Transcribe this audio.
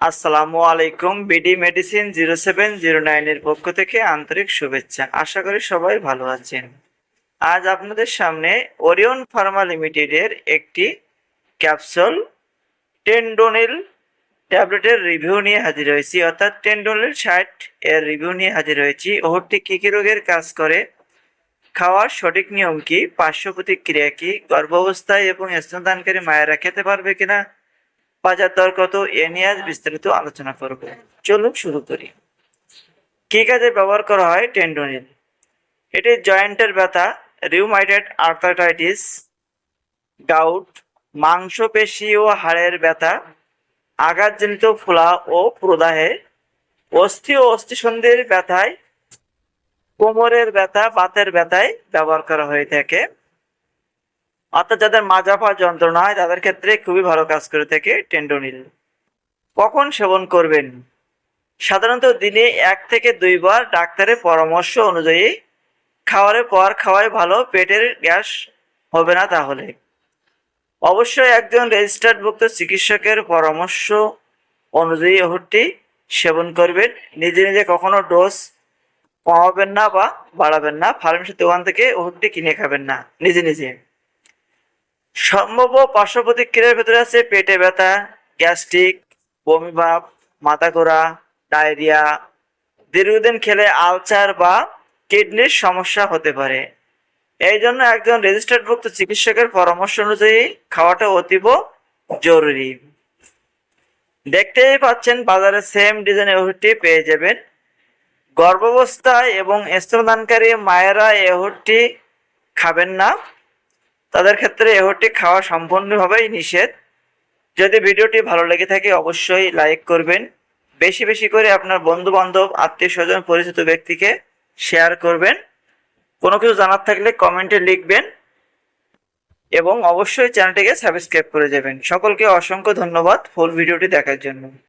আসসালামু আলাইকুম। BD medicine 0709 এর পক্ষ থেকে আন্তরিক শুভেচ্ছা। আশা করি সবাই ভালো আছেন। আজ আপনাদের সামনে ওরিয়ন ফার্মা লিমিটেডের একটি ক্যাপসুল টেন্ডোনিল ট্যাবলেটের রিভিউ নিয়ে হাজির হয়েছি, অর্থাৎ টেন্ডোনিল 60 এর রিভিউ নিয়ে হাজির হয়েছি। ওষুধটি কী কী রোগের কাজ করে, খাওয়ার সঠিক নিয়ম কি, পার্শ্ব প্রতিক্রিয়া কি, গর্ভাবস্থায় এবং স্তনদানকারী মায়েরা খেতে পারবে কিনা, বাজার দর কত, এ নিয়ে আজ বিস্তারিত আলোচনা করব। চলুন শুরু করি। কি কাজে ব্যবহার করা হয় টেন্ডোনিল? এটি জয়েন্টের ব্যথা, রিউমাটয়েড আর্থ্রাইটিস, গাউট, মাংসপেশি ও হাড়ের ব্যথা, আঘাতজনিত ফোলা ও প্রদাহে, অস্থি ও অস্থিসন্ধির ব্যথায়, কোমরের ব্যথা, বাতের ব্যথায় ব্যবহার করা হয়ে থাকে। অর্থাৎ যাদের মাজা পা যন্ত্রণা হয় তাদের ক্ষেত্রে খুবই ভালো কাজ করে থাকে টেন্ডোনিল। কখন সেবন করবেন? সাধারণত দিনে 1 থেকে 2 বার ডাক্তারের পরামর্শ অনুযায়ী। খাওয়ারের পর খাওয়াই ভালো, পেটের গ্যাস হবে না। তাহলে অবশ্যই একজন রেজিস্টার্ডভুক্ত চিকিৎসকের পরামর্শ অনুযায়ী ওষুধটি সেবন করবেন। নিজে নিজে কখনো ডোজ কমাবেন না বা বাড়াবেন না। ফার্মেসির দোকান থেকে ওষুধটি কিনে খাবেন না নিজে নিজে। সম্ভাব্য পার্শ্ব প্রতিক্রিয়ার ভেতরে আছে পেটে ব্যথা, গ্যাস্ট্রিক, বমি ভাব, মাথা ঘোরা, ডায়রিয়া, দীর্ঘদিন খেলে আলসার বা কিডনির সমস্যা হতে পারে। এই জন্য একজন রেজিস্টার্ডভুক্ত চিকিৎসকের পরামর্শ অনুযায়ী খাওয়াটা অতীব জরুরি। দেখতেই পাচ্ছেন বাজারে সেম ডিজাইনের ওষুধটি পেয়ে যাবেন। গর্ভাবস্থায় এবং স্তনদানকারী মায়েরা এই ওষুধটি খাবেন না, তাদের ক্ষেত্রে এই ওষুধটি খাওয়া সম্পূর্ণভাবেই নিষেধ। যদি ভিডিওটি ভালো লেগে থাকে অবশ্যই লাইক করবেন, বেশি বেশি করে আপনার বন্ধু বান্ধব, আত্মীয় স্বজন, পরিচিত ব্যক্তিকে শেয়ার করবেন। কোনো কিছু জানার থাকলে কমেন্টে লিখবেন এবং অবশ্যই চ্যানেলটিকে সাবস্ক্রাইব করে যাবেন। সকলকে অসংখ্য ধন্যবাদ ফুল ভিডিওটি দেখার জন্য।